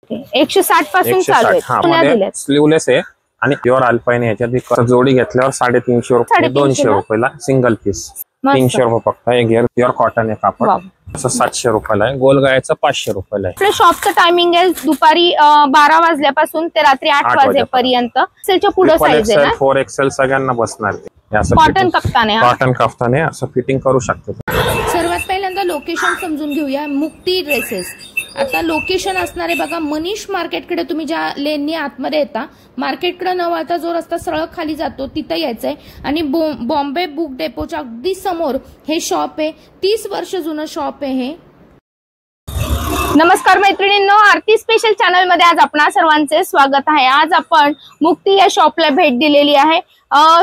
Okay 160 पासून चालू आहे. स्लीवलेस आहे आणि प्युअर अल्पाइन याच्यात जोडी घेतल्यावर 350 रुपये 200 रुपयाला सिंगल पीस. 300 रुपये फक्त. हे घेर प्युअर कॉटन आहे कापड. असं 700 रुपयाला आहे. गोल गळ्याचं 500 रुपयाला आहे. आपल्या शॉपचं टायमिंग आहे दुपारी 12 वाजल्यापासून ते रात्री 8 वाजेपर्यंत. एक्सेलच्या पुढे साईज आहे ना. 4XL सगळ्यांना बसणार ते. कॉटन कफ्तान आहे. कॉटन कफ्तान आहे. असं फिटिंग करू शकतो. सर्वात पहिल्यांदा लोकेशन समजून घेऊया. मुक्ती ड्रेसेस. आता लोकेशन असणारे बघा मनीष मार्केटकडे तुम्ही ज्या लेननी आतमध्ये येता मार्केटकडे न वळता जो रस्ता सरळ खाली जातो तिथं यायचंय आणि बॉम्बे बुक डेपोच्या अगदी समोर हे शॉप आहे. 30 वर्ष जुनं शॉप आहे हे. नमस्कार मैत्रिणींनो, आरती स्पेशल चॅनल मध्ये आज आपणा सर्वांचे स्वागत आहे. आज आपण मुक्ती या शॉपला भेट दिलेली आहे.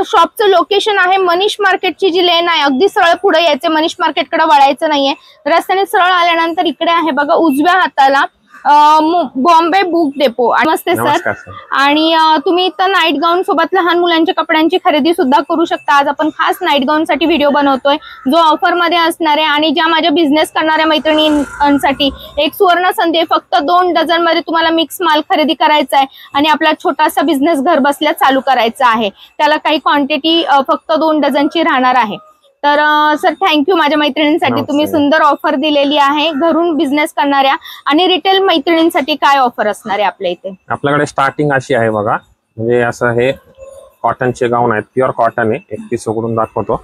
शॉपचं लोकेशन आहे मनीष मार्केटची जी लेन आहे अगदी सरळ पुढे यायचे. मनीष मार्केटकडे वळायचं नाहीये. रस्त्याने सरळ आल्यानंतर इकडे आहे बघा उजव्या हाताला बॉम्बे बुक डेपो. नमस्ते सर. आणि तुम्ही इथं नाईट गाऊन सोबत लहान मुलांच्या कपड्यांची खरेदी सुद्धा करू शकता. आज आपण खास नाईट गाऊन साठी व्हिडिओ बनवतोय जो ऑफर मध्ये असणार आहे आणि ज्या माझ्या बिझनेस करणाऱ्या मैत्रिणींसाठी एक सुवर्ण संधी आहे. फक्त 2 डझन मध्ये तुम्हाला मिक्स माल खरेदी करायचा आहे आणि आपला छोटासा बिझनेस घर बसल्या चालू करायचा आहे. त्याला काही क्वांटिटी फक्त 2 डझनची राहणार आहे. तर सर थँक्यू माझ्या मैत्रिणींसाठी तुम्ही सुंदर ऑफर दिलेली आहे. घरून बिझनेस करणाऱ्या आणि रिटेल मैत्रिणींसाठी काय ऑफर असणार आहे आपल्या इथे? आपल्याकडे स्टार्टिंग अशी आहे बघा. म्हणजे असं हे कॉटनचे गाऊन आहेत. प्युअर कॉटन आहे. एक पीस उघडून दाखवतो.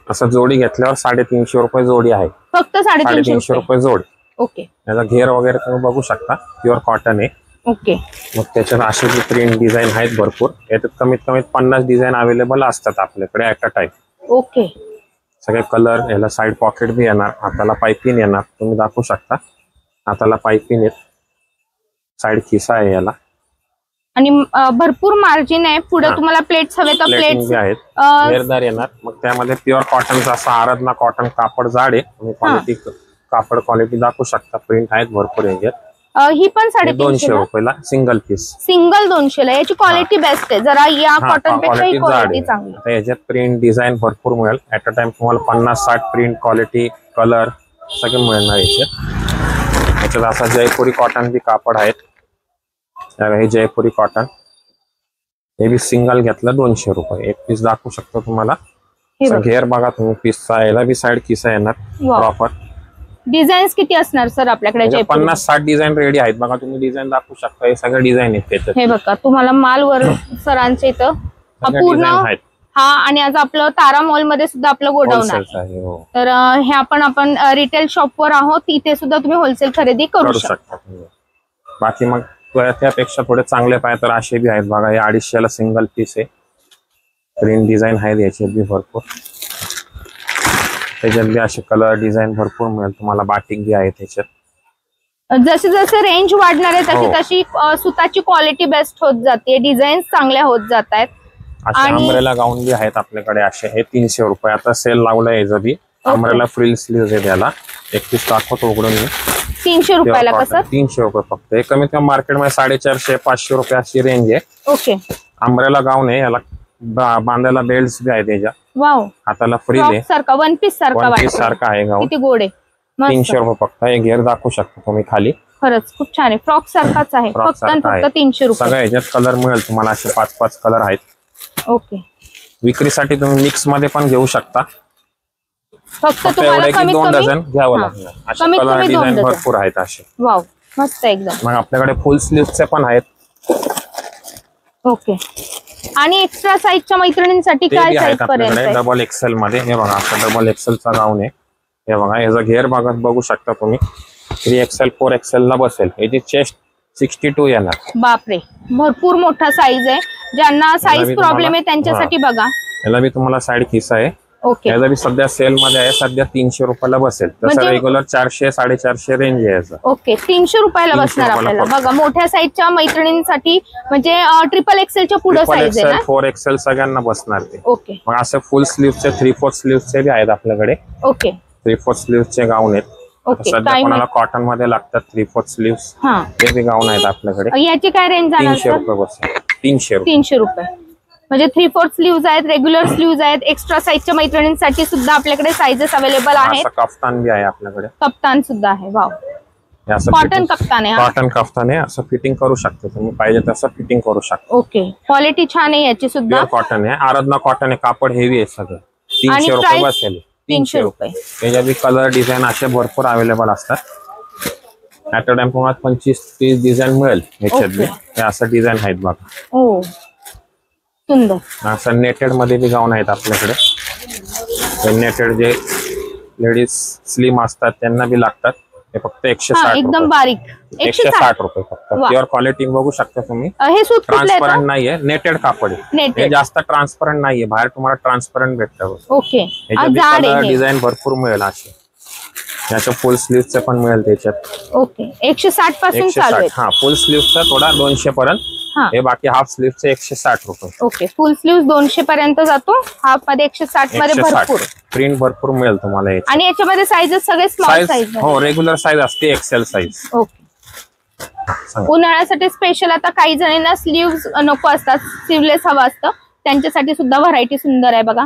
असं जोडी घेतल्यावर 350 रुपये जोडी आहे. फक्त 350 रुपये जोडी. ओके. याचा घेर वगैरे तुम्ही बघू शकता. प्युअर कॉटन आहे. ओके. मग त्याच्यात असे जी प्रिंट डिझाईन आहेत भरपूर. याच्यात कमीत कमी 50 डिझाईन अवेलेबल असतात आपल्याकडे ऍट अ टाइम. ओके. सगळे कलर. याला साइड पॉकेट बी येणार. हाताला पायपिन येणार. तुम्ही दाखवू शकता. हाताला पायपिन येत. साइड खिसा आहे याला आणि भरपूर मार्जिन आहे. पुढे तुम्हाला प्लेट्स हवे तर प्लेट्स आहेत. घेरदार येणार. मग त्यामध्ये प्युअर कॉटनचा असा आराधना कॉटन कापड जाड आहे. तुम्ही क्वालिटी कापड क्वालिटी दाखवू शकता. प्रिंट आहेत भरपूर याच्यात. ही पण 250 रुपयाला सिंगल पीस. सिंगल 200 ला. याची क्वालिटी बेस्ट आहे. जरा या कॉटन पेक्षा ही क्वालिटी चांगली आहे. याच्यात प्रिंट डिझाईन भरपूर मिळेल. ऍट अ टाइम तुम्हाला 50-60 प्रिंट क्वालिटी कलर सगळे मिळणार याच्यात असा जयपुरी कॉटन बी कापड आहेत. हे जयपुरी कॉटन हे बी सिंगल घेतलं 200 रुपये. एक पीस दाखवू शकतो तुम्हाला. घेर बघा तुम्ही पीसचा. याला बी साइड किसा येणार प्रॉपर. डिझाईन्स किती असणार सर आपल्याकडे? 50-60 डिझाईन रेडी आहेत बघा. तुम्ही डिझाईन दाखवू शकता. हे सगळे डिझाईन आहेत. हे बघा तुम्हाला मालवर सरांचे इथं पूर्ण हा. आणि आज आपलं तारा मॉल मध्ये सुद्धा आपलं गोडाऊन आहे. तर हे आपण रिटेल शॉप वर आहोत. इथे सुद्धा तुम्ही होलसेल खरेदी करू शकता. बाकी मग त्यापेक्षा थोडे चांगले पाहिजे तर असे बी आहेत बघा. हे 250 ला सिंगल पीस आहे. प्रिंट डिझाईन आहेत याचे बी भरपूर. त्याच्यात बी असे कलर डिझाईन भरपूर मिळेल तुम्हाला. बाटिक बी आहे त्याच्यात. जसे जसे रेंज वाढणार आहे तशी तशी सुताची क्वालिटी बेस्ट होत जाते. डिझाईन चांगल्या होत जात आहेत. अम्ब्रेला गाऊन बी आहेत आपल्याकडे असे. हे 300 रुपये. आता सेल लावलाय याचं बी. अम्ब्रेला फ्रिल स्लीव्ह आहे त्याला. एक पीस दाखवतो उघडून मी. 300 रुपयाला कसं? 300 रुपये फक्त. हे कमीत कमी मार्केटमध्ये 450-500 रुपये अशी रेंज आहे. ओके. अम्ब्रेला गाऊन आहे. याला बांधायला बेल्ट बी आहे त्याच्या. वाव. हाताला फ्रिल आहे. सारखा वन पीस सारखा आहे गाऊन. किती गोड आहे. 300 रुपये फक्त. हे घेर दाखवू शकता तुम्ही खाली. खरंच खूप छान आहे. फ्रॉक सारखाच आहे. फक्त 300 रुपये. सगळ्या ह्याच्यात कलर मिळेल तुम्हाला. असे 5-5 कलर आहेत. ओके. विक्रीसाठी तुम्ही मिक्स मध्ये पण घेऊ शकता. फक्त तुम्हाला कमीत 2 डझन घ्यावं लागणार. असे कलर डिझाईन भरपूर आहेत असे. वाव मस्त एकदम. मग आपल्याकडे फुल स्लीव्हचे पण आहेत. ओके. आणि एक्स्ट्रा साईजच्या मैत्रिणींसाठी काय साईज पर्यंत? डबल एक्सेल मध्ये. हे बघा असं डबल एक्सेलचा गाऊन आहे. हे बघा याचा घेर बघू शकता तुम्ही. 3XL 4XL ला बसेल. याची चेस्ट 62 येणार. बापरे भरपूर मोठा साईज आहे. ज्यांना साईज प्रॉब्लेम आहे त्यांच्यासाठी बघा. याला बी तुम्हाला साइड खिसा आहे. ओके. याचा बी सध्या सेल मध्ये आहे. सध्या 300 रुपयाला बसेल. तसं रेग्युलर 400-450 रेंज आहे याचं. ओके. 300 रुपयाला बसणार आपल्याला. बघा मोठ्या साईजच्या मैत्रिणींसाठी म्हणजे XXL च्या पुढे साईज आहे ना. 4XL सगळ्यांना बसणार ते. ओके. मग असं फुल स्लीव्हचे 3/4 स्लीव्हचे बी आहेत आपल्याकडे. ओके. 3/4 स्लीव्हचे गाऊन आहेत. सध्या कोणाला कॉटन मध्ये लागतात 3/4 स्लीव्स. ते बी गाऊन आहेत आपल्याकडे. याची काय रेंज जाणार? 300 रुपये बसेल. 300 रुपये म्हणजे 3/4 स्लीव्ज आहेत. रेग्युलर स्लीव्ज आहेत. एक्स्ट्रा साईजच्या मैत्रिणींसाठी सुद्धा आपल्याकडे साईजेस अवेलेबल आहेत. कफ्तान बी आहे आपल्याकडे. कप्तान सुद्धा आहे. वाव कॉटन कफ्तान आहे. कॉटन कफ्तान आहे, असं फिटिंग करू शकता तुम्ही, पाहिजे तसं फिटिंग करू शकता. ओके, क्वालिटी छान आहे याची सुद्धा. कॉटन आहे, आराधना कॉटन आहे, कापड हेवी आहे सगळं. 300 रुपये बसेल. 300 रुपये. त्याच्यात कलर डिझाईन असे भरपूर अवेलेबल असतात. ऍट अ टाइम तुम्हाला 25-30 डिझाईन मिळेल ह्याच्यात. हे असं डिझाईन आहेत बघा. हो, सुंदर. असं नेटेड मध्ये बी गाऊन आहेत आपल्याकडे. नेटेड जे लेडीज स्लिम असतात त्यांना बी लागतात. हे फक्त 160 एकदम बारीक. 160 रुपये फक्त. प्युअर क्वालिटी बघू शकता तुम्ही. हे सूत ट्रान्सपरंट नाहीये, नेटेड कापड आहे. हे जास्त ट्रान्सपरंट नाहीये, बाहेर तुम्हाला ट्रान्सपरंट भेटतं. ओके, डिझाईन भरपूर मिळेल असे. याच्या फुल स्लीव्हचे पण मिळेल त्याच्यात. ओके, 160 पासून चालू आहे. हा, फुल स्लीव्हचा थोडा 200 पर्यंत. हे बाकी हाफ स्लीव्हचे 160 रुपये. ओके, फुल स्लीव्ह 200 पर्यंत जातो, हाफ मध्ये 160 मध्ये भरपूर प्रिंट भरपूर मिळेल तुम्हाला. आणि याच्यामध्ये साईजेस सगळे स्मॉल साईज. हो, रेग्युलर साईज असते, एक्सेल साईज. ओके, उन्हाळ्यासाठी स्पेशल आता काही जणांना स्लीव्ह नको असतात, स्लीवलेस हवा असतं, त्यांच्यासाठी सुद्धा व्हरायटी सुंदर आहे बघा.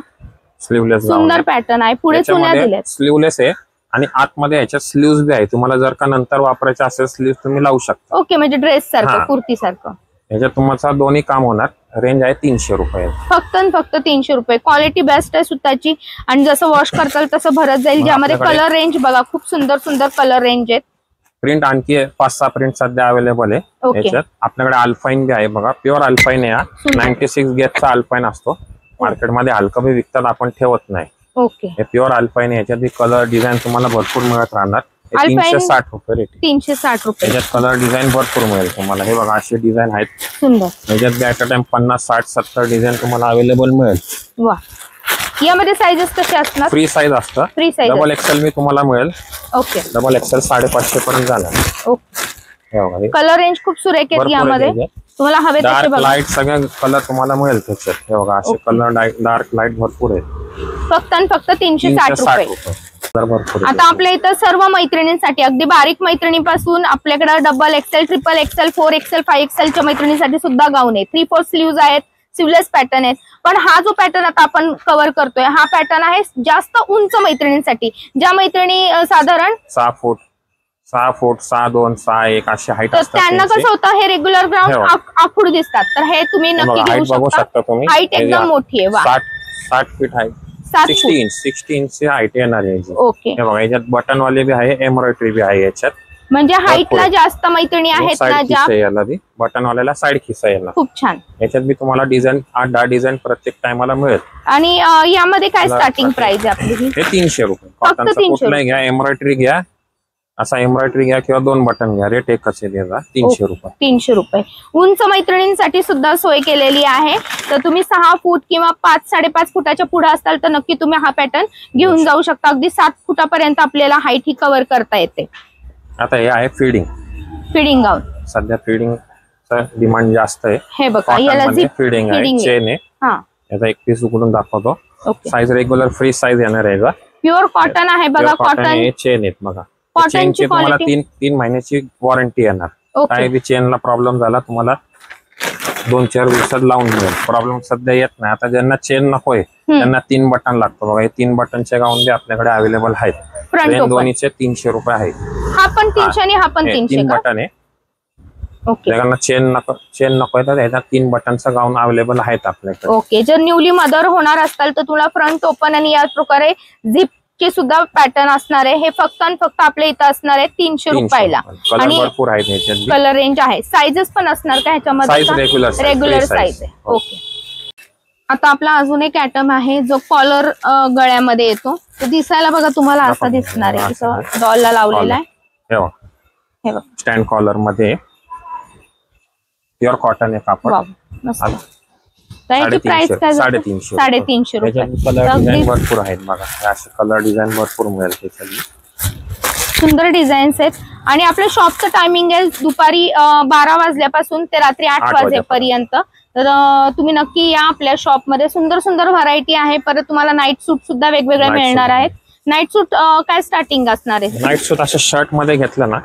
स्लीवलेस सुंदर पॅटर्न आहे. पुढे चुन्या दिल्या, स्लीवलेस आहे आणि आतमध्ये ह्याच्यात स्लीव्स बी आहे. तुम्हाला जर का नंतर वापरायचे असेल स्लीव्ह तुम्ही लावू शकता. ओके, म्हणजे ड्रेस सारखं, कुर्ती सारखं. ह्याच्यात तुम्हाला दोन्ही काम होणार. रेंज आहे 300 रुपये. फक्त 300 रुपये. क्वालिटी बेस्ट आहे सुताची आणि जसं वॉश करताल तसं भरत जाईल. ज्यामध्ये कलर रेंज बघा, खूप सुंदर सुंदर कलर रेंज आहेत. प्रिंट आणखी 5-6 प्रिंट सध्या अवेलेबल आहे याच्यात. आपल्याकडे अल्पाईन बी आहे बघा, प्युअर अल्पाईन आहे. 96 गेजचा अल्पाईन असतो. मार्केटमध्ये हलका बी विकतात, आपण ठेवत नाही. ओके, हे प्युअर अल्पाईन आहे. याच्यात बी कलर डिझाईन तुम्हाला भरपूर मिळत राहणार. 360 रुपये रेट. 360 रुपये. याच्यात कलर डिझाईन भरपूर मिळेल तुम्हाला. हे बघा असे डिझाईन आहेत सुंदर. याच्यात ऍट अ टाइम 50, 60, 70 डिझाईन तुम्हाला अवेलेबल मिळेल. वा, यामध्ये साईजेस कसे असणार? फ्री साईज असतं. Free size. डबल एक्सेल मी तुम्हाला मिळेल. ओके, डबल एक्सेल 550 पर्यंत जाणार. ओके, कलर रेंज खूप सुरेख आहे यामध्ये. तुम्हाला हवे तसे बघा, लाईट सगळे कलर तुम्हाला मिळेल त्याच्यात. हे बघा असे कलर डार्क लाईट भरपूर आहे. फक्त 360 रुपये. आता आपल्या इथं सर्व मैत्रिणींसाठी, अगदी बारीक मैत्रिणीपासून आपल्याकडे double XL, triple XL, 4XL, 5XL च्या मैत्रिणींसाठी सुद्धा गाऊन आहे. 3/4 स्लीव्ज आहेत, स्लीवलेस पॅटर्न आहेत. पण हा जो पॅटर्न आता आपण कव्हर करतोय, हा पॅटर्न आहे जास्त उंच मैत्रिणींसाठी. ज्या मैत्रिणी साधारण 6 फूट, 6'2", 6'1" अशी हाईट तर त्यांना कसं होतं, हे रेग्युलर ग्राउंड आखूड दिसतात. तर हे तुम्ही नक्की घेऊ शकता. हाईट एकदम मोठी आहे. 60 फीट हाईट. 60 इंच हाईट येणार आहे. ओके, हे बघा याच्यात बटन वाले बी आहे, एम्ब्रॉयडरी बी आहे याच्यात. म्हणजे हाईटला जास्त मैत्रिणी आहेत ना ज्या, याला बी बटन वाल्याला साईड खिसा येणार. खूप छान. याच्यात बी तुम्हाला डिझाईन 8-10 डिझाईन प्रत्येक टायमाला मिळेल. आणि यामध्ये काय स्टार्टिंग प्राइस आहे आपली? हे 300 रुपये. कॉटनचा कुठलाही घ्या, एम्ब्रॉयडरी घ्या, असा एम्ब्रॉयडरी घ्या किंवा 2 बटन घ्या, रेट एकच आहे त्याचा. 300 रुपये. 300 रुपये. उंच मैत्रिणींसाठी सुद्धा सोय केलेली आहे. तर तुम्ही 6 फूट किंवा 5-5.5 फुटाच्या पुढे असताल तर नक्की तुम्ही हा पॅटर्न घेऊन जाऊ शकता. अगदी 7 फुटापर्यंत आपल्याला हाईट ही कव्हर करता येते. आता हे आहे फिडिंग गाऊन. सध्या फिडिंगचा डिमांड जास्त आहे. हे बघा, याला फिडिंग आहे, चेन आहे. याचा एक पीस उघडून दाखवतो. साईज रेग्युलर फ्री साईज येणार आहे. प्युअर कॉटन आहे बघा. कॉटन चेन आहेत बघा. चेनची तुम्हाला 3 महिन्याची वॉरंटी येणार. काही बी चेनला प्रॉब्लेम झाला तुम्हाला 2-4 दिवसात लावून मिळेल. प्रॉब्लेम सध्या येत नाही. आता ज्यांना चेन नकोय त्यांना 3 बटन लागतो बघा. हे 3 बटनचे गाऊन बी आपल्याकडे अवेलेबल आहेत. दोन्हीचे 300 रुपये आहेत. हा पण 300 आणि हा पण 300. 3 बटन आहे. ज्यांना चेन नकोय तर याचा 3 बटनचं गाऊन अवेलेबल आहेत आपल्याकडे. ओके, जर न्यूली मदर होणार असताल तर तुला फ्रंट ओपन आणि याच प्रकारे झिप चे सुद्धा पॅटर्न असणार आहे. हे फक्त आपल्या इथं असणार आहे 300 रुपयाला. आणि भरपूर आहेत, कलर रेंज आहे. साईजेस पण असणार का ह्याच्यामध्ये? रेग्युलर साईज आहे. ओके, आता आपला अजून एक आयटम आहे जो कॉलर गळ्यामध्ये येतो. तो दिसायला बघा तुम्हाला असा दिसणार आहे. इथं डॉलला लावलेला आहे. हे बघा स्टँड कॉलर मध्ये प्युअर कॉटन आहे कापड. मस्त. त्याची प्राइस काय? 350 रुपये. कलर डिझाईन भरपूर आहेत बघा. असे कलर डिझाईन भरपूर मिळेल त्याच्यात. सुंदर डिझाईन्स आहेत. आणि आपल्या शॉपचं टायमिंग आहे दुपारी 12 वाजल्यापासून ते रात्री 8 वाजेपर्यंत. तर तुम्ही नक्की या आपल्या शॉप मध्ये. सुंदर सुंदर व्हरायटी आहे. परत तुम्हाला नाईट सूट सुद्धा वेगवेगळे मिळणार आहेत. नाईट सूट काय स्टार्टिंग असणार आहे? नाईट सूट असं शर्ट मध्ये घेतलं ना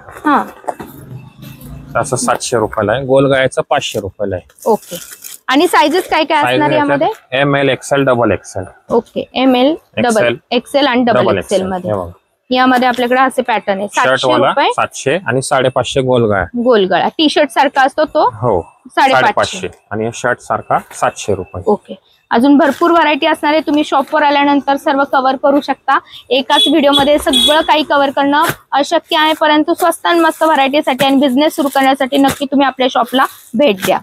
असं 700 रुपयाला आहे. गोल गळ्याचं 500 रुपयाला आहे. ओके, आणि साईजेस काय काय असणार यामध्ये? ML, XL, double XL. Okay, ML, double XL आणि डबल XL मध्ये. यामध्ये आपल्याकडे असे पॅटर्न आहे. शर्ट 700 वाला रुपये 700 आणि 550 गोलगळा. गोलगळा टी शर्ट सारखा असतो तो हो 550 आणि शर्ट सारखा 700 रुपये. ओके. अजून भरपूर व्हरायटी असणार आहे. तुम्ही शॉपवर आल्यानंतर सर्व कव्हर करू शकता. एकाच व्हिडिओमध्ये सगळं काही कव्हर करणं अशक्य आहे, परंतु स्वस्त आणि मस्त व्हरायटीसाठी आणि बिझनेस सुरू करण्यासाठी नक्की तुम्ही आपल्या शॉपला भेट द्या.